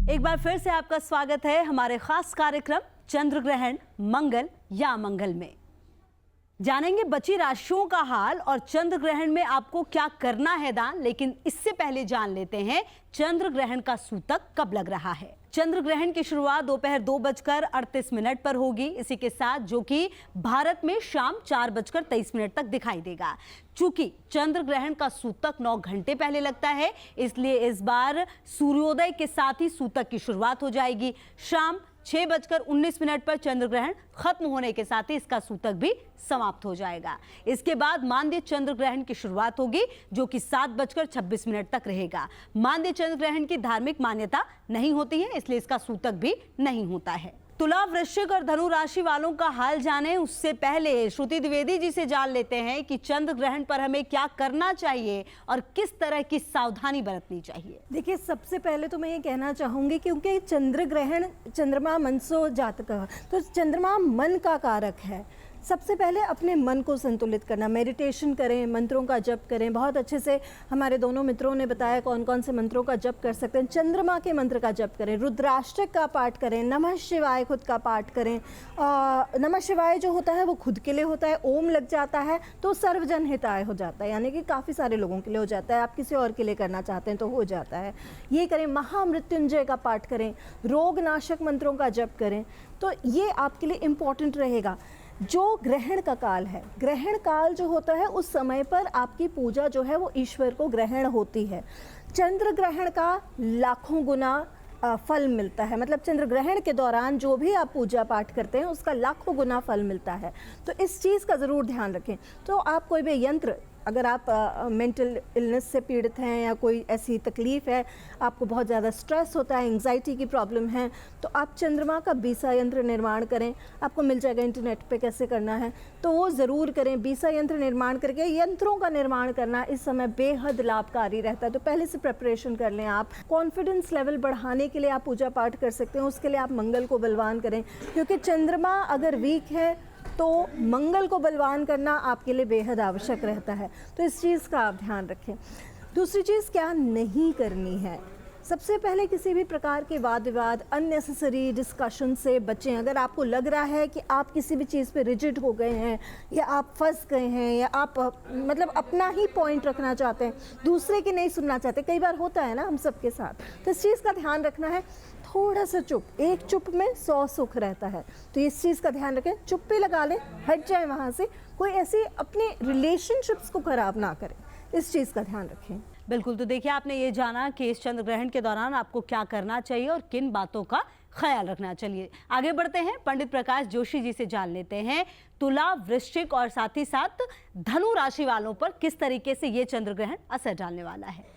एक बार फिर से आपका स्वागत है हमारे खास कार्यक्रम चंद्र ग्रहण मंगल या अमंगल में। जानेंगे बची राशियों का हाल और चंद्र ग्रहण में आपको क्या करना है दान। लेकिन इससे पहले जान लेते हैं चंद्र ग्रहण का सूतक कब लग रहा है। चंद्र ग्रहण की शुरुआत दोपहर 2:38 पर होगी। इसी के साथ जो कि भारत में शाम 4:23 तक दिखाई देगा। चूंकि चंद्र ग्रहण का सूतक 9 घंटे पहले लगता है, इसलिए इस बार सूर्योदय के साथ ही सूतक की शुरुआत हो जाएगी। शाम 6:19 पर चंद्र ग्रहण खत्म होने के साथ ही इसका सूतक भी समाप्त हो जाएगा। इसके बाद मानदेय चंद्र ग्रहण की शुरुआत होगी, जो कि 7:26 तक रहेगा। मानदेय चंद्र ग्रहण की धार्मिक मान्यता नहीं होती है, इसलिए इसका सूतक भी नहीं होता है। तुला, वृश्चिक और धनु राशि वालों का हाल जाने उससे पहले श्रुति द्विवेदी जी से जान लेते हैं कि चंद्र ग्रहण पर हमें क्या करना चाहिए और किस तरह की सावधानी बरतनी चाहिए। देखिए, सबसे पहले तो मैं ये कहना चाहूँगी क्योंकि चंद्र ग्रहण चंद्रमा मनसो जातक, तो चंद्रमा मन का कारक है। सबसे पहले अपने मन को संतुलित करना, मेडिटेशन करें, मंत्रों का जप करें। बहुत अच्छे से हमारे दोनों मित्रों ने बताया कौन कौन से मंत्रों का जप कर सकते हैं। चंद्रमा के मंत्र का जप करें, रुद्राष्टक का पाठ करें, नमः शिवाय खुद का पाठ करें। नमः शिवाय जो होता है वो खुद के लिए होता है, ओम लग जाता है तो सर्वजन हिताय हो जाता है, यानी कि काफ़ी सारे लोगों के लिए हो जाता है। आप किसी और के लिए करना चाहते हैं तो हो जाता है। ये करें, महामृत्युंजय का पाठ करें, रोगनाशक मंत्रों का जप करें, तो ये आपके लिए इम्पॉर्टेंट रहेगा। जो ग्रहण का काल है, ग्रहण काल जो होता है उस समय पर आपकी पूजा जो है वो ईश्वर को ग्रहण होती है। चंद्र ग्रहण का लाखों गुना फल मिलता है, मतलब चंद्र ग्रहण के दौरान जो भी आप पूजा पाठ करते हैं उसका लाखों गुना फल मिलता है। तो इस चीज़ का ज़रूर ध्यान रखें। तो आप कोई भी यंत्र, अगर आप मेंटल इलनेस से पीड़ित हैं या कोई ऐसी तकलीफ़ है, आपको बहुत ज़्यादा स्ट्रेस होता है, एंग्जाइटी की प्रॉब्लम है, तो आप चंद्रमा का बीसा यंत्र निर्माण करें। आपको मिल जाएगा इंटरनेट पे कैसे करना है, तो वो ज़रूर करें। बीसा यंत्र निर्माण करके, यंत्रों का निर्माण करना इस समय बेहद लाभकारी रहता है। तो पहले से प्रिपरेशन कर लें। आप कॉन्फिडेंस लेवल बढ़ाने के लिए आप पूजा पाठ कर सकते हैं। उसके लिए आप मंगल को बलवान करें, क्योंकि चंद्रमा अगर वीक है तो मंगल को बलवान करना आपके लिए बेहद आवश्यक रहता है। तो इस चीज़ का आप ध्यान रखें। दूसरी चीज़ क्या नहीं करनी है, सबसे पहले किसी भी प्रकार के वाद विवाद, अननेसेसरी डिस्कशन से बचें। अगर आपको लग रहा है कि आप किसी भी चीज़ पे रिजिड हो गए हैं या आप फंस गए हैं या आप मतलब अपना ही पॉइंट रखना चाहते हैं, दूसरे की नहीं सुनना चाहते, कई बार होता है ना हम सबके साथ, तो इस चीज़ का ध्यान रखना है। थोड़ा सा चुप, एक चुप में 100 सुख रहता है, तो इस चीज़ का ध्यान रखें। चुप्पी लगा लें, हट जाए वहाँ से, कोई ऐसी अपने रिलेशनशिप्स को ख़राब ना करें, इस चीज़ का ध्यान रखें। बिल्कुल, तो देखिए आपने ये जाना कि इस चंद्र ग्रहण के दौरान आपको क्या करना चाहिए और किन बातों का ख्याल रखना। चलिए आगे बढ़ते हैं, पंडित प्रकाश जोशी जी से जान लेते हैं तुला, वृश्चिक और साथ ही साथ धनु राशि वालों पर किस तरीके से ये चंद्र ग्रहण असर डालने वाला है।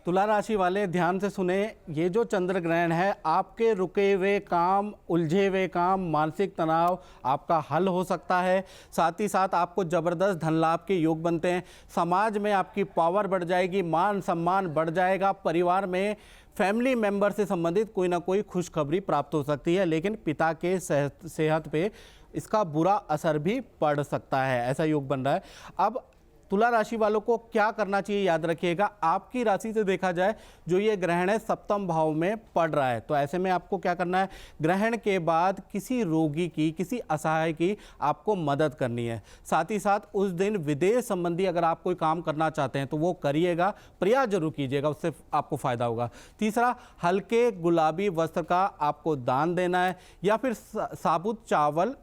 तुला राशि वाले ध्यान से सुने, ये जो चंद्र ग्रहण है आपके रुके हुए काम, उलझे हुए काम, मानसिक तनाव आपका हल हो सकता है। साथ ही साथ आपको ज़बरदस्त धन लाभ के योग बनते हैं। समाज में आपकी पावर बढ़ जाएगी, मान सम्मान बढ़ जाएगा। परिवार में फैमिली मेंबर से संबंधित कोई ना कोई खुशखबरी प्राप्त हो सकती है, लेकिन पिता के सेहत पे इसका बुरा असर भी पड़ सकता है, ऐसा योग बन रहा है। अब तुला राशि वालों को क्या करना चाहिए, याद रखिएगा, आपकी राशि से देखा जाए जो ये ग्रहण है सप्तम भाव में पड़ रहा है, तो ऐसे में आपको क्या करना है, ग्रहण के बाद किसी रोगी की, किसी असहाय की आपको मदद करनी है। साथ ही साथ उस दिन विदेश संबंधी अगर आप कोई काम करना चाहते हैं तो वो करिएगा, प्रयास जरूर कीजिएगा, उससे आपको फायदा होगा। तीसरा, हल्के गुलाबी वस्त्र का आपको दान देना है, या फिर साबुत चावल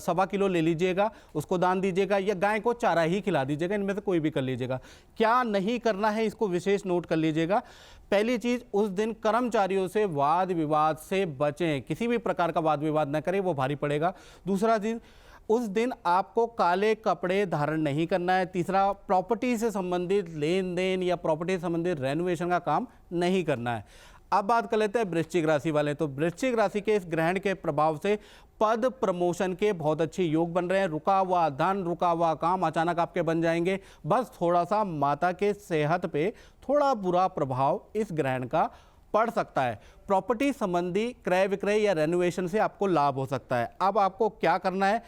1.25 किलो ले लीजिएगा, उसको दान दीजिएगा, या गाय को चारा ही खिला दीजिएगा, में से कोई भी कर लीजिएगा। क्या नहीं करना है इसको विशेष नोट कर लीजिएगा। पहली चीज, उस दिन कर्मचारियों से वाद विवाद से बचें, किसी भी प्रकार का वाद विवाद न करें, वो भारी पड़ेगा। दूसरा चीज, उस दिन आपको काले कपड़े धारण नहीं करना है। तीसरा, प्रॉपर्टी से संबंधित लेन देन या प्रॉपर्टी से संबंधित रेनोवेशन का काम नहीं करना है। अब बात कर लेते हैं वृश्चिक राशि वाले। तो वृश्चिक राशि के इस ग्रहण के प्रभाव से पद प्रमोशन के बहुत अच्छे योग बन रहे हैं। रुका हुआ धन, रुका हुआ काम अचानक आपके बन जाएंगे। बस थोड़ा सा माता के सेहत पे थोड़ा बुरा प्रभाव इस ग्रहण का पड़ सकता है। प्रॉपर्टी संबंधी क्रय विक्रय या रेनोवेशन से आपको लाभ हो सकता है। अब आपको क्या करना है,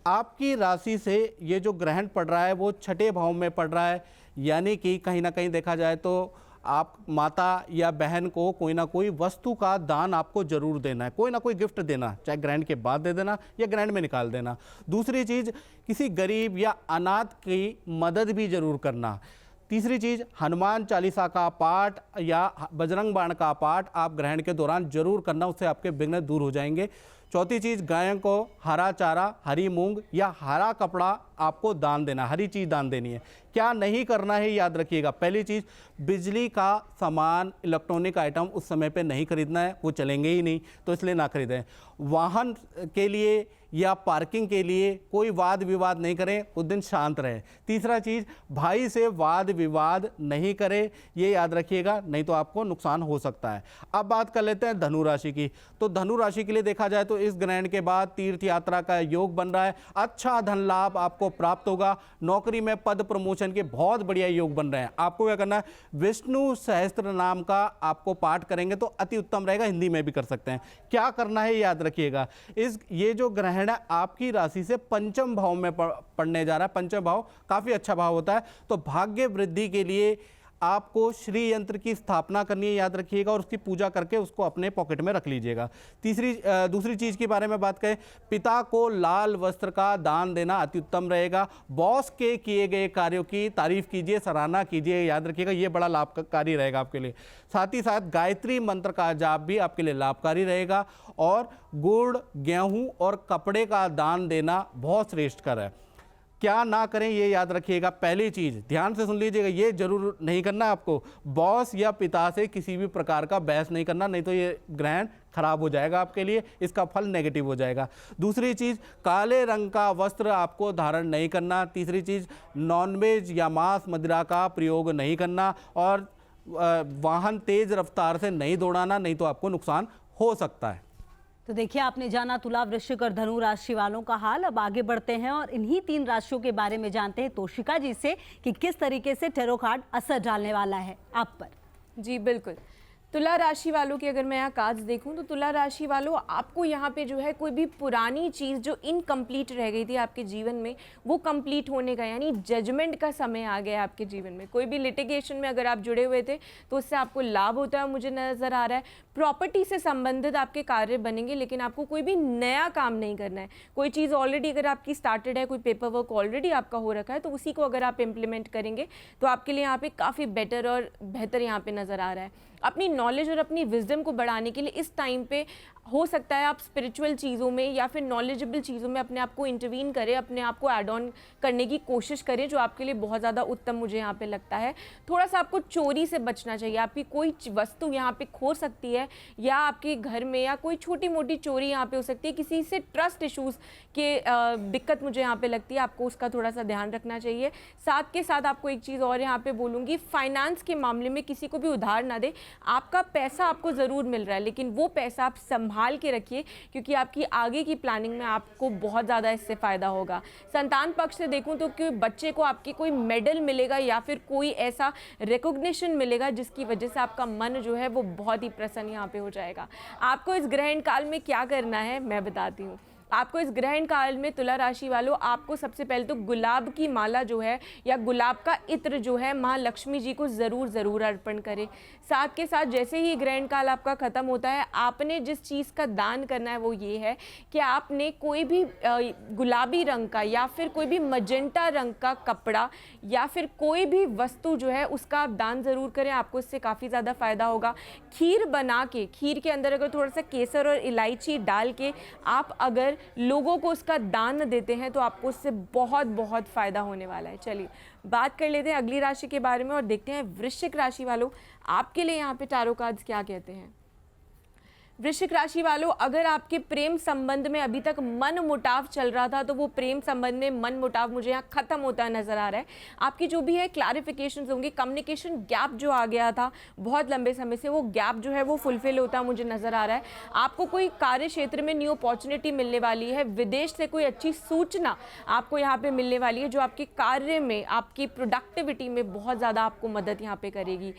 आपकी राशि से ये जो ग्रहण पड़ रहा है वो छठे भाव में पड़ रहा है, यानी कि कहीं ना कहीं देखा जाए तो आप माता या बहन को कोई ना कोई वस्तु का दान आपको जरूर देना है, कोई ना कोई गिफ्ट देना, चाहे ग्रहण के बाद दे देना या ग्रहण में निकाल देना। दूसरी चीज़, किसी गरीब या अनाथ की मदद भी जरूर करना। तीसरी चीज़, हनुमान चालीसा का पाठ या बजरंग बाण का पाठ आप ग्रहण के दौरान जरूर करना, उससे आपके विघ्न दूर हो जाएंगे। चौथी चीज़, गायों को हरा चारा, हरी मूंग या हरा कपड़ा आपको दान देना, हरी चीज़ दान देनी है। क्या नहीं करना है याद रखिएगा। पहली चीज़, बिजली का सामान, इलेक्ट्रॉनिक आइटम उस समय पे नहीं खरीदना है, वो चलेंगे ही नहीं, तो इसलिए ना खरीदें। वाहन के लिए या पार्किंग के लिए कोई वाद विवाद नहीं करें, उस दिन शांत रहें। तीसरा चीज़, भाई से वाद विवाद नहीं करें, ये याद रखिएगा, नहीं तो आपको नुकसान हो सकता है। अब बात कर लेते हैं धनु राशि की। तो धनु राशि के लिए देखा जाए तो इस ग्रहण के बाद तीर्थ यात्रा का योग बन रहा है, अच्छा धन लाभ आपको प्राप्त होगा। नौकरी में पद प्रमोशन के बहुत बढ़िया योग बन रहे हैं। आपको क्या करना है, विष्णु सहस्त्र नाम का आपको पाठ करेंगे तो अति उत्तम रहेगा, हिंदी में भी कर सकते हैं। क्या करना है याद रखिएगा, ये जो ग्रहण है आपकी राशि से पंचम भाव में पड़ने जा रहा है। पंचम भाव काफी अच्छा भाव होता है, तो भाग्य वृद्धि के लिए आपको श्री यंत्र की स्थापना करनी है, याद रखिएगा, और उसकी पूजा करके उसको अपने पॉकेट में रख लीजिएगा। दूसरी चीज़ के बारे में बात करें, पिता को लाल वस्त्र का दान देना अति उत्तम रहेगा। बॉस के किए गए कार्यों की तारीफ कीजिए, सराहना कीजिए, याद रखिएगा, ये बड़ा लाभकारी रहेगा आपके लिए। साथ ही साथ गायत्री मंत्र का जाप भी आपके लिए लाभकारी रहेगा। और गुड़, गेहूँ और कपड़े का दान देना बहुत श्रेष्ठकर है। क्या ना करें ये याद रखिएगा। पहली चीज़, ध्यान से सुन लीजिएगा, ये जरूर नहीं करना आपको, बॉस या पिता से किसी भी प्रकार का बहस नहीं करना, नहीं तो ये ग्रहण खराब हो जाएगा आपके लिए, इसका फल नेगेटिव हो जाएगा। दूसरी चीज़, काले रंग का वस्त्र आपको धारण नहीं करना। तीसरी चीज़, नॉनवेज या मांस मदिरा का प्रयोग नहीं करना। और वाहन तेज रफ्तार से नहीं दौड़ाना, नहीं तो आपको नुकसान हो सकता है। तो देखिए, आपने जाना तुला, वृश्चिक और धनु राशि वालों का हाल। अब आगे बढ़ते हैं और इन्हीं 3 राशियों के बारे में जानते हैं तोशिका जी से कि किस तरीके से टैरो कार्ड असर डालने वाला है आप पर। जी बिल्कुल। तुला राशि वालों की अगर मैं यहाँ कार्ड्स देखूँ तो तुला राशि वालों, आपको यहाँ पे जो है कोई भी पुरानी चीज़ जो इनकम्प्लीट रह गई थी आपके जीवन में, वो कंप्लीट होने का, यानी जजमेंट का समय आ गया है आपके जीवन में। कोई भी लिटिगेशन में अगर आप जुड़े हुए थे तो उससे आपको लाभ होता है, मुझे नज़र आ रहा है। प्रॉपर्टी से संबंधित आपके कार्य बनेंगे, लेकिन आपको कोई भी नया काम नहीं करना है। कोई चीज़ ऑलरेडी अगर आपकी स्टार्टेड है, कोई पेपर वर्क ऑलरेडी आपका हो रखा है, तो उसी को अगर आप इम्प्लीमेंट करेंगे तो आपके लिए यहाँ पे काफ़ी बेटर और बेहतर यहाँ पे नज़र आ रहा है। अपनी नॉलेज और अपनी विजडम को बढ़ाने के लिए इस टाइम पे हो सकता है आप स्पिरिचुअल चीज़ों में या फिर नॉलेजेबल चीज़ों में अपने आप को इंटरवीन करें, अपने आप को ऐड ऑन करने की कोशिश करें, जो आपके लिए बहुत ज़्यादा उत्तम मुझे यहाँ पे लगता है। थोड़ा सा आपको चोरी से बचना चाहिए। आपकी कोई वस्तु यहाँ पे खो सकती है, या आपके घर में या कोई छोटी मोटी चोरी यहाँ पे हो सकती है। किसी से ट्रस्ट इश्यूज़ के दिक्कत मुझे यहाँ पे लगती है, आपको उसका थोड़ा सा ध्यान रखना चाहिए। साथ के साथ आपको एक चीज़ और यहाँ पे बोलूँगी, फाइनेंस के मामले में किसी को भी उधार ना दे। आपका पैसा आपको ज़रूर मिल रहा है, लेकिन वो पैसा आप संभाल के रखिए, क्योंकि आपकी आगे की प्लानिंग में आपको बहुत ज़्यादा इससे फ़ायदा होगा। संतान पक्ष से देखूं तो कि बच्चे को आपके कोई मेडल मिलेगा या फिर कोई ऐसा रिकॉग्निशन मिलेगा जिसकी वजह से आपका मन जो है वो बहुत ही प्रसन्न यहाँ पे हो जाएगा। आपको इस ग्रहण काल में क्या करना है मैं बताती हूँ। आपको इस ग्रहण काल में तुला राशि वालों, आपको सबसे पहले तो गुलाब की माला जो है या गुलाब का इत्र जो है माँ लक्ष्मी जी को ज़रूर अर्पण करें। साथ के साथ जैसे ही ग्रहण काल आपका ख़त्म होता है, आपने जिस चीज़ का दान करना है वो ये है कि आपने कोई भी गुलाबी रंग का या फिर कोई भी मजेंटा रंग का कपड़ा या फिर कोई भी वस्तु जो है उसका आप दान ज़रूर करें। आपको इससे काफ़ी ज़्यादा फ़ायदा होगा। खीर बना के, खीर के अंदर अगर थोड़ा सा केसर और इलायची डाल के आप अगर लोगों को उसका दान देते हैं तो आपको उससे बहुत बहुत फ़ायदा होने वाला है। चलिए बात कर लेते हैं अगली राशि के बारे में और देखते हैं वृश्चिक राशि वालों आपके लिए यहाँ पे टैरो कार्ड्स क्या कहते हैं। वृश्चिक राशि वालों, अगर आपके प्रेम संबंध में अभी तक मन मुटाव चल रहा था तो वो प्रेम संबंध में मन मुटाव मुझे यहाँ खत्म होता नजर आ रहा है। आपकी जो भी है क्लैरिफिकेशंस होंगी, कम्युनिकेशन गैप जो आ गया था बहुत लंबे समय से, वो गैप जो है वो फुलफिल होता मुझे नजर आ रहा है। आपको कोई कार्य क्षेत्र में न्यू अपॉर्चुनिटी मिलने वाली है। विदेश से कोई अच्छी सूचना आपको यहाँ पे मिलने वाली है जो आपके कार्य में, आपकी प्रोडक्टिविटी में बहुत ज़्यादा आपको मदद यहाँ पे करेगी।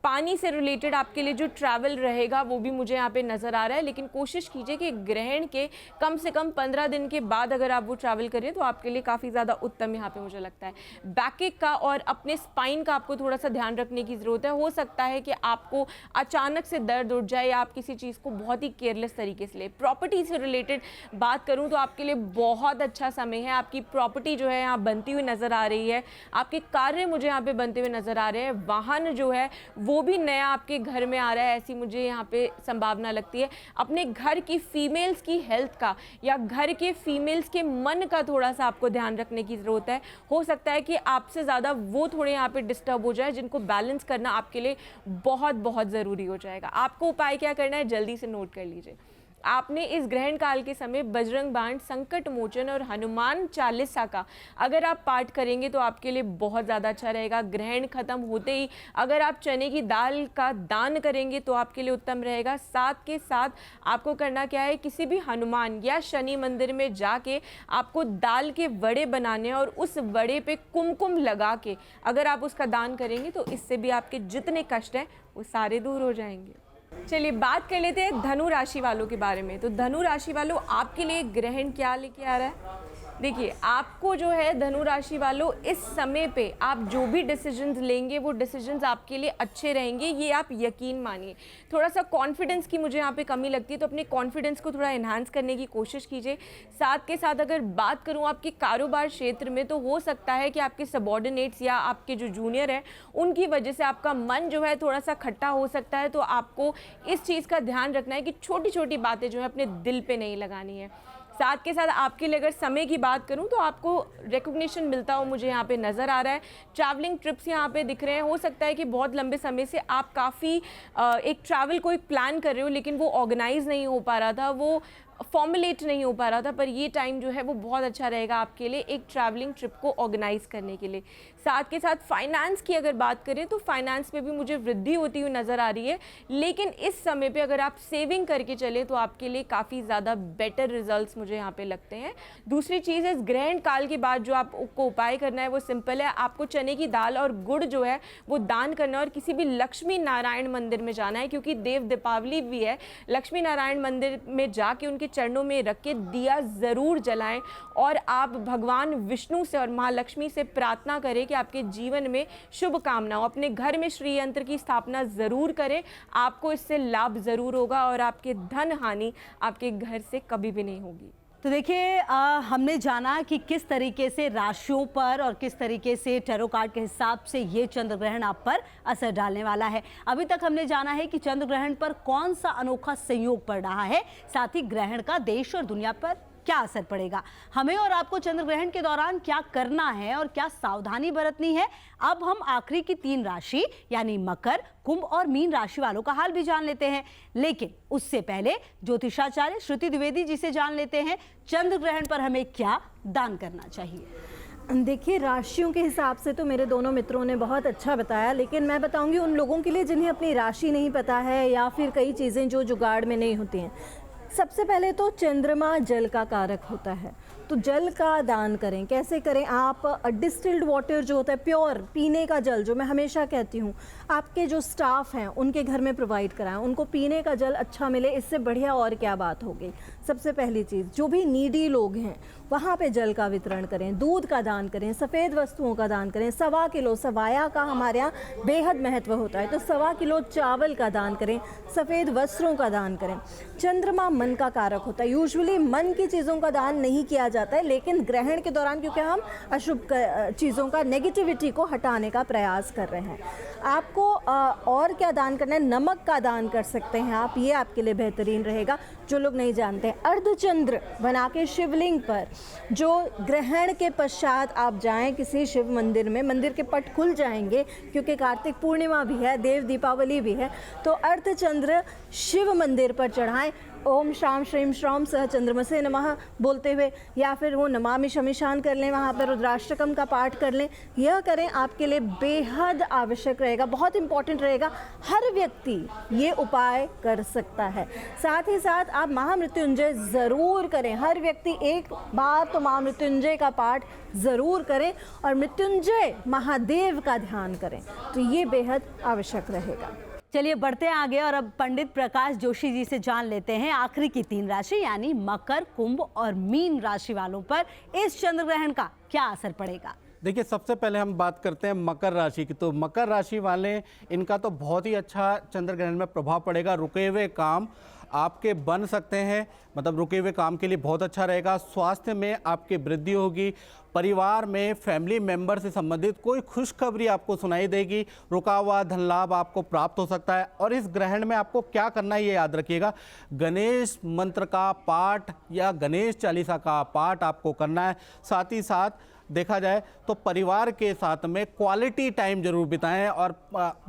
पानी से रिलेटेड आपके लिए जो ट्रैवल रहेगा वो भी मुझे यहाँ पे नज़र आ रहा है, लेकिन कोशिश कीजिए कि ग्रहण के कम से कम 15 दिन के बाद अगर आप वो ट्रैवल करें तो आपके लिए काफ़ी ज़्यादा उत्तम यहाँ पे मुझे लगता है। बैक का और अपने स्पाइन का आपको थोड़ा सा ध्यान रखने की ज़रूरत है। हो सकता है कि आपको अचानक से दर्द उठ जाए या आप किसी चीज़ को बहुत ही केयरलेस तरीके से ले। प्रॉपर्टी से रिलेटेड बात करूँ तो आपके लिए बहुत अच्छा समय है। आपकी प्रॉपर्टी जो है यहाँ बनती हुई नज़र आ रही है, आपके कार्य मुझे यहाँ पे बनते हुए नज़र आ रहे हैं, वाहन जो है वो भी नया आपके घर में आ रहा है, ऐसी मुझे यहाँ पे संभावना लगती है। अपने घर की फीमेल्स की हेल्थ का या घर के फीमेल्स के मन का थोड़ा सा आपको ध्यान रखने की ज़रूरत है। हो सकता है कि आपसे ज़्यादा वो थोड़े यहाँ पे डिस्टर्ब हो जाए, जिनको बैलेंस करना आपके लिए बहुत बहुत ज़रूरी हो जाएगा। आपको उपाय क्या करना है, जल्दी से नोट कर लीजिए। आपने इस ग्रहण काल के समय बजरंग बाण, संकट मोचन और हनुमान चालीसा का अगर आप पाठ करेंगे तो आपके लिए बहुत ज़्यादा अच्छा रहेगा। ग्रहण खत्म होते ही अगर आप चने की दाल का दान करेंगे तो आपके लिए उत्तम रहेगा। साथ के साथ आपको करना क्या है, किसी भी हनुमान या शनि मंदिर में जाके आपको दाल के वड़े बनाने हैं और उस वड़े पे कुमकुम लगा के अगर आप उसका दान करेंगे तो इससे भी आपके जितने कष्ट हैं वो सारे दूर हो जाएंगे। चलिए बात कर लेते हैं धनु राशि वालों के बारे में। तो धनु राशि वालों, आपके लिए ग्रहण क्या लेके आ रहा है? देखिए, आपको जो है धनु राशि वालों, इस समय पे आप जो भी डिसीजंस लेंगे वो डिसीजंस आपके लिए अच्छे रहेंगे, ये आप यकीन मानिए। थोड़ा सा कॉन्फिडेंस की मुझे यहाँ पे कमी लगती है, तो अपने कॉन्फिडेंस को थोड़ा इन्हांस करने की कोशिश कीजिए। साथ के साथ अगर बात करूँ आपके कारोबार क्षेत्र में, तो हो सकता है कि आपके सबॉर्डिनेट्स या आपके जो जूनियर हैं उनकी वजह से आपका मन जो है थोड़ा सा खट्टा हो सकता है। तो आपको इस चीज़ का ध्यान रखना है कि छोटी छोटी बातें जो है अपने दिल पे नहीं लगानी है। साथ के साथ आपके लिए अगर समय की बात करूं तो आपको रिकॉग्निशन मिलता हो मुझे यहाँ पे नज़र आ रहा है। ट्रैवलिंग ट्रिप्स यहाँ पे दिख रहे हैं। हो सकता है कि बहुत लंबे समय से आप काफ़ी एक ट्रैवल को एक प्लान कर रहे हो, लेकिन वो ऑर्गेनाइज नहीं हो पा रहा था, वो फॉर्मुलेट नहीं हो पा रहा था, पर ये टाइम जो है वो बहुत अच्छा रहेगा आपके लिए एक ट्रैवलिंग ट्रिप को ऑर्गेनाइज करने के लिए। साथ के साथ फाइनेंस की अगर बात करें तो फाइनेंस में भी मुझे वृद्धि होती हुई नज़र आ रही है, लेकिन इस समय पे अगर आप सेविंग करके चले तो आपके लिए काफ़ी ज़्यादा बेटर रिजल्ट्स मुझे यहाँ पे लगते हैं। दूसरी चीज़, इस ग्रहण काल के बाद जो आपको उपाय करना है वो सिंपल है। आपको चने की दाल और गुड़ जो है वो दान करना है और किसी भी लक्ष्मी नारायण मंदिर में जाना है, क्योंकि देव दीपावली भी है। लक्ष्मी नारायण मंदिर में जाके उनके चरणों में रख के दिया ज़रूर जलाएं और आप भगवान विष्णु से और माँ लक्ष्मी से प्रार्थना करें कि आपके जीवन में शुभ कामना हो। अपने घर में श्री यंत्र की स्थापना ज़रूर करें, आपको इससे लाभ ज़रूर होगा और आपके धन हानि आपके घर से कभी भी नहीं होगी। तो देखिए, हमने जाना कि किस तरीके से राशियों पर और किस तरीके से टैरो कार्ड के हिसाब से ये चंद्र ग्रहण आप पर असर डालने वाला है। अभी तक हमने जाना है कि चंद्र ग्रहण पर कौन सा अनोखा संयोग पड़ रहा है, साथ ही ग्रहण का देश और दुनिया पर क्या असर पड़ेगा। हमें और आपको चंद्र ग्रहण के दौरान क्या करना है और क्या सावधानी बरतनी है। अब हम आखिरी की 3 राशि यानी मकर, कुंभ और मीन राशि वालों का हाल भी जान लेते हैं, लेकिन उससे पहले ज्योतिषाचार्य श्रुति द्विवेदी जी से जान लेते हैं चंद्र ग्रहण पर हमें क्या दान करना चाहिए। देखिए, राशियों के हिसाब से तो मेरे दोनों मित्रों ने बहुत अच्छा बताया, लेकिन मैं बताऊंगी उन लोगों के लिए जिन्हें अपनी राशि नहीं पता है या फिर कई चीज़ें जो जुगाड़ में नहीं होती हैं। सबसे पहले तो चंद्रमा जल का कारक होता है, तो जल का दान करें। कैसे करें? आप डिस्टिल्ड वाटर जो होता है, प्योर पीने का जल, जो मैं हमेशा कहती हूँ आपके जो स्टाफ हैं उनके घर में प्रोवाइड कराएं, उनको पीने का जल अच्छा मिले, इससे बढ़िया और क्या बात होगी। सबसे पहली चीज़, जो भी नीडी लोग हैं वहाँ पे जल का वितरण करें, दूध का दान करें, सफ़ेद वस्तुओं का दान करें। 1.25 किलो सवाया का हमारे यहाँ बेहद महत्व होता है, तो 1.25 किलो चावल का दान करें, सफ़ेद वस्त्रों का दान करें। चंद्रमा मन का कारक होता है, यूजुअली मन की चीज़ों का दान नहीं किया जाता है, लेकिन ग्रहण के दौरान क्योंकि हम अशुभ चीज़ों का, नेगेटिविटी को हटाने का प्रयास कर रहे हैं। आपको और क्या दान करना है? नमक का दान कर सकते हैं आप, ये आपके लिए बेहतरीन रहेगा। जो लोग नहीं जानते हैं, अर्धचंद्र बना के शिवलिंग पर जो ग्रहण के पश्चात आप जाएं किसी शिव मंदिर में, मंदिर के पट खुल जाएंगे क्योंकि कार्तिक पूर्णिमा भी है, देव दीपावली भी है, तो अर्धचंद्र शिव मंदिर पर चढ़ाएं। ओम श्राम श्रीम श्राम सह चंद्रमसे नमः बोलते हुए, या फिर वो नमामि शमीशान कर लें, वहाँ पर रुद्राष्टकम का पाठ कर लें, यह करें, आपके लिए बेहद आवश्यक रहेगा, बहुत इंपॉर्टेंट रहेगा। हर व्यक्ति ये उपाय कर सकता है। साथ ही साथ आप महामृत्युंजय ज़रूर करें, हर व्यक्ति एक बार तो महामृत्युंजय का पाठ ज़रूर करें और मृत्युंजय महादेव का ध्यान करें, तो ये बेहद आवश्यक रहेगा। चलिए बढ़ते हैं आगे और अब पंडित प्रकाश जोशी जी से जान लेते हैं आखिरी की 3 राशि यानी मकर, कुंभ और मीन राशि वालों पर इस चंद्र ग्रहण का क्या असर पड़ेगा। देखिए, सबसे पहले हम बात करते हैं मकर राशि की। तो मकर राशि वाले, इनका तो बहुत ही अच्छा चंद्र ग्रहण में प्रभाव पड़ेगा। रुके हुए काम आपके बन सकते हैं, मतलब रुके हुए काम के लिए बहुत अच्छा रहेगा। स्वास्थ्य में आपकी वृद्धि होगी। परिवार में फैमिली मेंबर से संबंधित कोई खुशखबरी आपको सुनाई देगी। रुका हुआ धन लाभ आपको प्राप्त हो सकता है। और इस ग्रहण में आपको क्या करना है ये याद रखिएगा, गणेश मंत्र का पाठ या गणेश चालीसा का पाठ आपको करना है। साथ ही साथ देखा जाए तो परिवार के साथ में क्वालिटी टाइम जरूर बिताएं और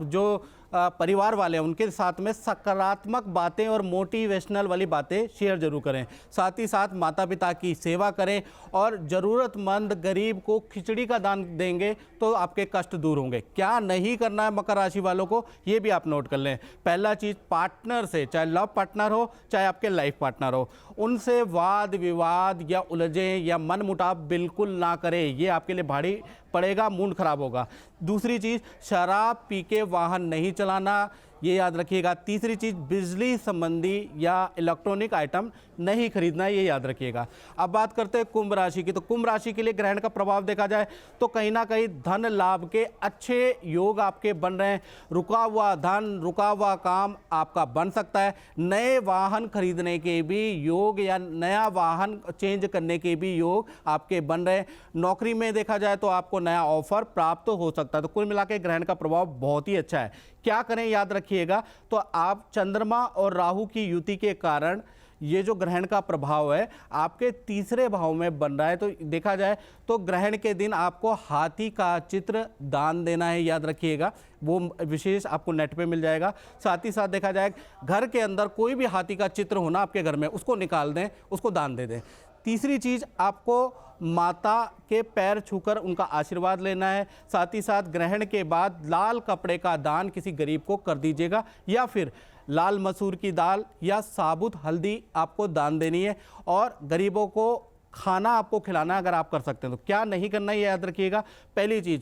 जो परिवार वाले हैं उनके साथ में सकारात्मक बातें और मोटिवेशनल वाली बातें शेयर जरूर करें। साथ ही साथ माता पिता की सेवा करें और ज़रूरतमंद गरीब को खिचड़ी का दान देंगे तो आपके कष्ट दूर होंगे। क्या नहीं करना है मकर राशि वालों को, ये भी आप नोट कर लें। पहला चीज़, पार्टनर से, चाहे लव पार्टनर हो चाहे आपके लाइफ पार्टनर हो, उनसे वाद विवाद या उलझें या मन मुटाव बिल्कुल ना करें, ये आपके लिए भारी पड़ेगा, मूड खराब होगा। दूसरी चीज़, शराब पी के वाहन नहीं चलाना, ये याद रखिएगा। तीसरी चीज़, बिजली संबंधी या इलेक्ट्रॉनिक आइटम नहीं खरीदना, ये याद रखिएगा। अब बात करते हैं कुंभ राशि की। तो कुंभ राशि के लिए ग्रहण का प्रभाव देखा जाए तो कहीं ना कहीं धन लाभ के अच्छे योग आपके बन रहे हैं। रुका हुआ धन, रुका हुआ काम आपका बन सकता है। नए वाहन खरीदने के भी योग या नया वाहन चेंज करने के भी योग आपके बन रहे हैं। नौकरी में देखा जाए तो आपको नया ऑफर प्राप्त हो सकता है। तो कुल मिला के ग्रहण का प्रभाव बहुत ही अच्छा है। क्या करें याद रखिएगा, तो आप चंद्रमा और राहु की युति के कारण ये जो ग्रहण का प्रभाव है आपके तीसरे भाव में बन रहा है। तो देखा जाए तो ग्रहण के दिन आपको हाथी का चित्र दान देना है, याद रखिएगा, वो विशेष आपको नेट पे मिल जाएगा। साथ ही साथ देखा जाए घर के अंदर कोई भी हाथी का चित्र होना आपके घर में, उसको निकाल दें, उसको दान दे दें। तीसरी चीज़, आपको माता के पैर छूकर उनका आशीर्वाद लेना है। साथ ही साथ ग्रहण के बाद लाल कपड़े का दान किसी गरीब को कर दीजिएगा या फिर लाल मसूर की दाल या साबुत हल्दी आपको दान देनी है और गरीबों को खाना आपको खिलाना अगर आप कर सकते हैं। तो क्या नहीं करना ये याद रखिएगा। पहली चीज़,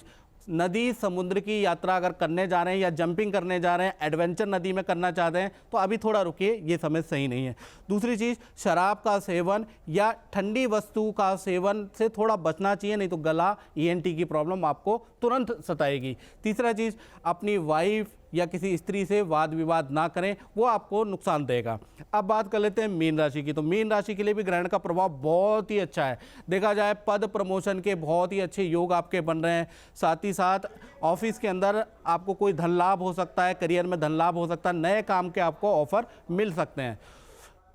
नदी समुद्र की यात्रा अगर करने जा रहे हैं या जंपिंग करने जा रहे हैं, एडवेंचर नदी में करना चाहते हैं तो अभी थोड़ा रुकिए, ये समय सही नहीं है। दूसरी चीज़, शराब का सेवन या ठंडी वस्तु का सेवन से थोड़ा बचना चाहिए, नहीं तो गला ENT की प्रॉब्लम आपको तुरंत सताएगी। तीसरा चीज़, अपनी वाइफ या किसी स्त्री से वाद विवाद ना करें, वो आपको नुकसान देगा। अब बात कर लेते हैं मीन राशि की। तो मीन राशि के लिए भी ग्रहण का प्रभाव बहुत ही अच्छा है। देखा जाए पद प्रमोशन के बहुत ही अच्छे योग आपके बन रहे हैं। साथ ही साथ ऑफिस के अंदर आपको कोई धन लाभ हो सकता है, करियर में धन लाभ हो सकता है, नए काम के आपको ऑफर मिल सकते हैं।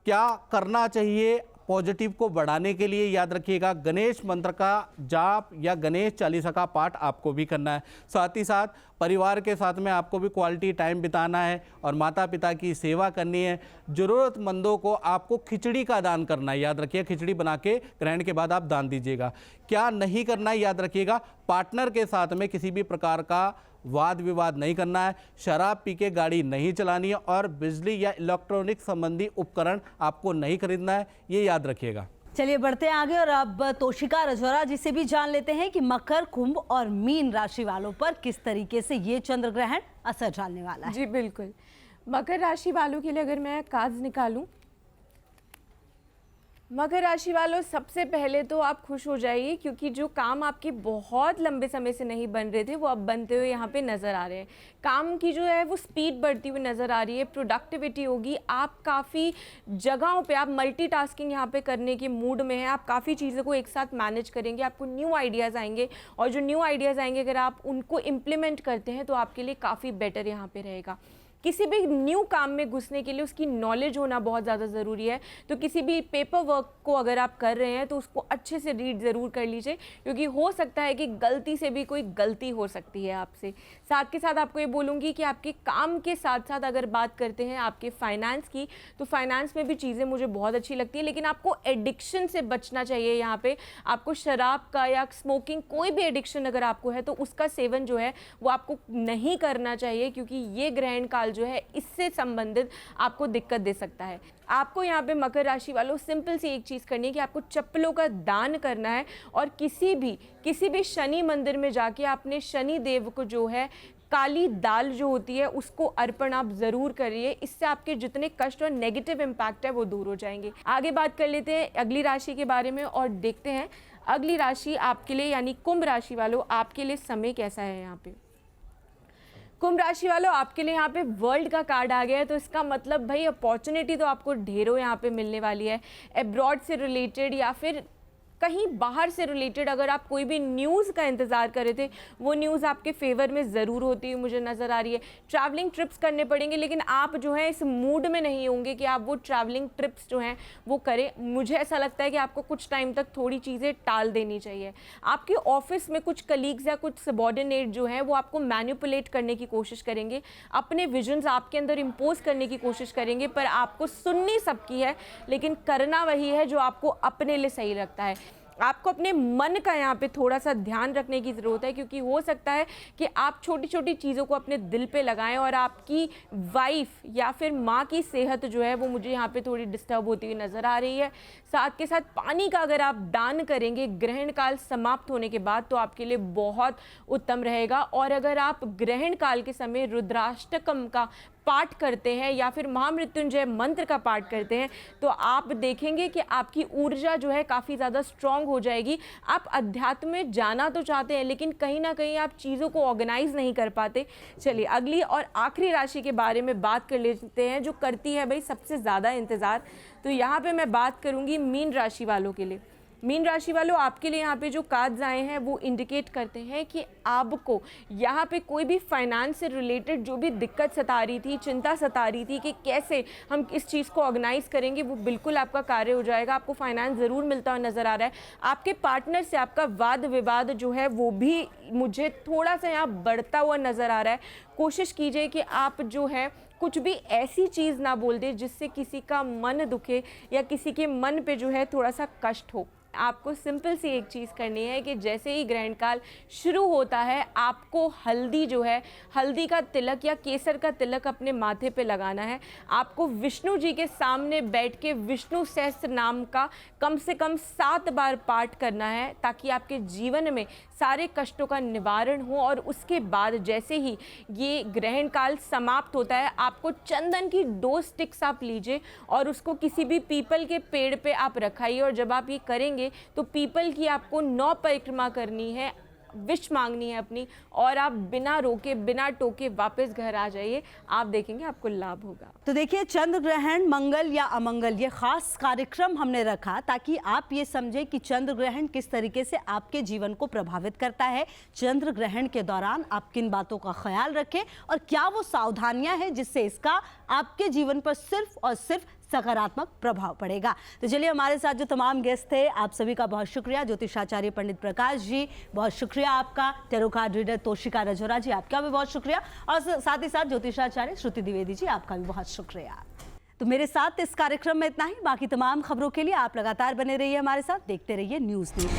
क्या करना चाहिए पॉजिटिव को बढ़ाने के लिए, याद रखिएगा, गणेश मंत्र का जाप या गणेश चालीसा का पाठ आपको भी करना है। साथ ही साथ परिवार के साथ में आपको भी क्वालिटी टाइम बिताना है और माता पिता की सेवा करनी है। ज़रूरतमंदों को आपको खिचड़ी का दान करना है, याद रखिए, खिचड़ी बना के ग्रहण के बाद आप दान दीजिएगा। क्या नहीं करना है याद रखिएगा, पार्टनर के साथ में किसी भी प्रकार का वाद विवाद नहीं करना है, शराब पी के गाड़ी नहीं चलानी है और बिजली या इलेक्ट्रॉनिक संबंधी उपकरण आपको नहीं खरीदना है, ये याद रखिएगा। चलिए बढ़ते हैं आगे और अब तोशिका रजौरा जी से भी जान लेते हैं कि मकर, कुंभ और मीन राशि वालों पर किस तरीके से ये चंद्र ग्रहण असर डालने वाला है। जी बिल्कुल, मकर राशि वालों के लिए अगर मैं कार्ड्स निकालूं, मकर राशि वालों, सबसे पहले तो आप खुश हो जाइए क्योंकि जो काम आपके बहुत लंबे समय से नहीं बन रहे थे वो अब बनते हुए यहाँ पे नज़र आ रहे हैं। काम की जो है वो स्पीड बढ़ती हुई नज़र आ रही है, प्रोडक्टिविटी होगी। आप काफ़ी जगहों पे आप मल्टीटास्किंग यहाँ पे करने के मूड में हैं। आप काफ़ी चीज़ों को एक साथ मैनेज करेंगे, आपको न्यू आइडियाज़ आएंगे और जो न्यू आइडियाज़ आएंगे अगर आप उनको इम्प्लीमेंट करते हैं तो आपके लिए काफ़ी बेटर यहाँ पर रहेगा। किसी भी न्यू काम में घुसने के लिए उसकी नॉलेज होना बहुत ज़्यादा ज़रूरी है। तो किसी भी पेपर वर्क को अगर आप कर रहे हैं तो उसको अच्छे से रीड ज़रूर कर लीजिए, क्योंकि हो सकता है कि गलती से भी कोई गलती हो सकती है आपसे। साथ के साथ आपको ये बोलूँगी कि आपके काम के साथ साथ अगर बात करते हैं आपके फाइनेंस की, तो फाइनेंस में भी चीज़ें मुझे बहुत अच्छी लगती है, लेकिन आपको एडिक्शन से बचना चाहिए। यहाँ पे आपको शराब का या स्मोकिंग, कोई भी एडिक्शन अगर आपको है तो उसका सेवन जो है वो आपको नहीं करना चाहिए, क्योंकि ये ग्रहण काल जो है इससे संबंधित आपको दिक्कत दे सकता है। आपको यहाँ पे मकर राशि वालों सिंपल सी एक चीज़ करनी है कि आपको चप्पलों का दान करना है, और किसी भी शनि मंदिर में जाके आपने शनि देव को जो है काली दाल जो होती है उसको अर्पण आप ज़रूर करिए। इससे आपके जितने कष्ट और नेगेटिव इम्पैक्ट है वो दूर हो जाएंगे। आगे बात कर लेते हैं अगली राशि के बारे में और देखते हैं अगली राशि आपके लिए यानी कुंभ राशि वालों आपके लिए समय कैसा है। यहाँ पे कुंभ राशि वालों आपके लिए यहाँ पे वर्ल्ड का कार्ड आ गया है, तो इसका मतलब भाई अपॉर्चुनिटी तो आपको ढेरों यहाँ पे मिलने वाली है। अब्रॉड से रिलेटेड या फिर कहीं बाहर से रिलेटेड अगर आप कोई भी न्यूज़ का इंतज़ार कर रहे थे, वो न्यूज़ आपके फेवर में ज़रूर होती है मुझे नज़र आ रही है। ट्रैवलिंग ट्रिप्स करने पड़ेंगे, लेकिन आप जो है इस मूड में नहीं होंगे कि आप वो ट्रैवलिंग ट्रिप्स जो हैं वो करें। मुझे ऐसा लगता है कि आपको कुछ टाइम तक थोड़ी चीज़ें टाल देनी चाहिए। आपके ऑफिस में कुछ कलीग्स या कुछ सबॉर्डिनेट जो हैं वो आपको मैनिपुलेट करने की कोशिश करेंगे, अपने विजन्स आपके अंदर इम्पोज करने की कोशिश करेंगे, पर आपको सुननी सबकी है लेकिन करना वही है जो आपको अपने लिए सही लगता है। आपको अपने मन का यहाँ पे थोड़ा सा ध्यान रखने की ज़रूरत है, क्योंकि हो सकता है कि आप छोटी छोटी चीज़ों को अपने दिल पे लगाएं और आपकी वाइफ या फिर माँ की सेहत जो है वो मुझे यहाँ पे थोड़ी डिस्टर्ब होती हुई नज़र आ रही है। साथ के साथ पानी का अगर आप दान करेंगे ग्रहण काल समाप्त होने के बाद तो आपके लिए बहुत उत्तम रहेगा। और अगर आप ग्रहण काल के समय रुद्राष्टकम का पाठ करते हैं या फिर महामृत्युंजय मंत्र का पाठ करते हैं तो आप देखेंगे कि आपकी ऊर्जा जो है काफ़ी ज़्यादा स्ट्रांग हो जाएगी। आप अध्यात्म में जाना तो चाहते हैं लेकिन कहीं ना कहीं आप चीज़ों को ऑर्गेनाइज नहीं कर पाते। चलिए अगली और आखिरी राशि के बारे में बात कर लेते हैं जो करती है भाई सबसे ज़्यादा इंतज़ार। तो यहाँ पे मैं बात करूँगी मीन राशि वालों के लिए। मीन राशि वालों आपके लिए यहाँ पे जो कार्ड्स आए हैं वो इंडिकेट करते हैं कि आपको यहाँ पे कोई भी फाइनेंस से रिलेटेड जो भी दिक्कत सता रही थी, चिंता सता रही थी कि कैसे हम इस चीज़ को ऑर्गेनाइज करेंगे, वो बिल्कुल आपका कार्य हो जाएगा। आपको फाइनेंस ज़रूर मिलता हुआ नज़र आ रहा है। आपके पार्टनर से आपका वाद विवाद जो है वो भी मुझे थोड़ा सा यहाँ बढ़ता हुआ नज़र आ रहा है। कोशिश कीजिए कि आप जो है कुछ भी ऐसी चीज़ ना बोल दे जिससे किसी का मन दुखे या किसी के मन पे जो है थोड़ा सा कष्ट हो। आपको सिंपल सी एक चीज़ करनी है कि जैसे ही ग्रहण काल शुरू होता है आपको हल्दी जो है, हल्दी का तिलक या केसर का तिलक अपने माथे पे लगाना है। आपको विष्णु जी के सामने बैठ के विष्णु सहस्त्र नाम का कम से कम 7 बार पाठ करना है ताकि आपके जीवन में सारे कष्टों का निवारण हो। और उसके बाद जैसे ही ये ग्रहण काल समाप्त होता है आपको चंदन की 2 स्टिक्स आप लीजिए और उसको किसी भी पीपल के पेड़ पे आप रखाइए। और जब आप ये करेंगे तो पीपल की आपको 9 परिक्रमा करनी है, विश मांगनी है अपनी, और आप बिना रोके बिना टोके वापस घर आ जाइए। आप देखेंगे आपको लाभ होगा। तो देखिए चंद्र ग्रहण मंगल या अमंगल ये खास कार्यक्रम हमने रखा ताकि आप ये समझें कि चंद्र ग्रहण किस तरीके से आपके जीवन को प्रभावित करता है। चंद्र ग्रहण के दौरान आप किन बातों का ख्याल रखें और क्या वो सावधानियां हैं जिससे इसका आपके जीवन पर सिर्फ और सिर्फ सकारात्मक प्रभाव पड़ेगा। तो चलिए हमारे साथ जो तमाम गेस्ट थे आप सभी का बहुत शुक्रिया। ज्योतिषाचार्य पंडित प्रकाश जी बहुत शुक्रिया आपका। Tarot card reader Toshika Rajora ji आपका भी बहुत शुक्रिया। और साथ ही साथ ज्योतिषाचार्य श्रुति द्विवेदी जी आपका भी बहुत शुक्रिया। तो मेरे साथ इस कार्यक्रम में इतना ही। बाकी तमाम खबरों के लिए आप लगातार बने रहिए हमारे साथ, देखते रहिए न्यूज़ नेशन।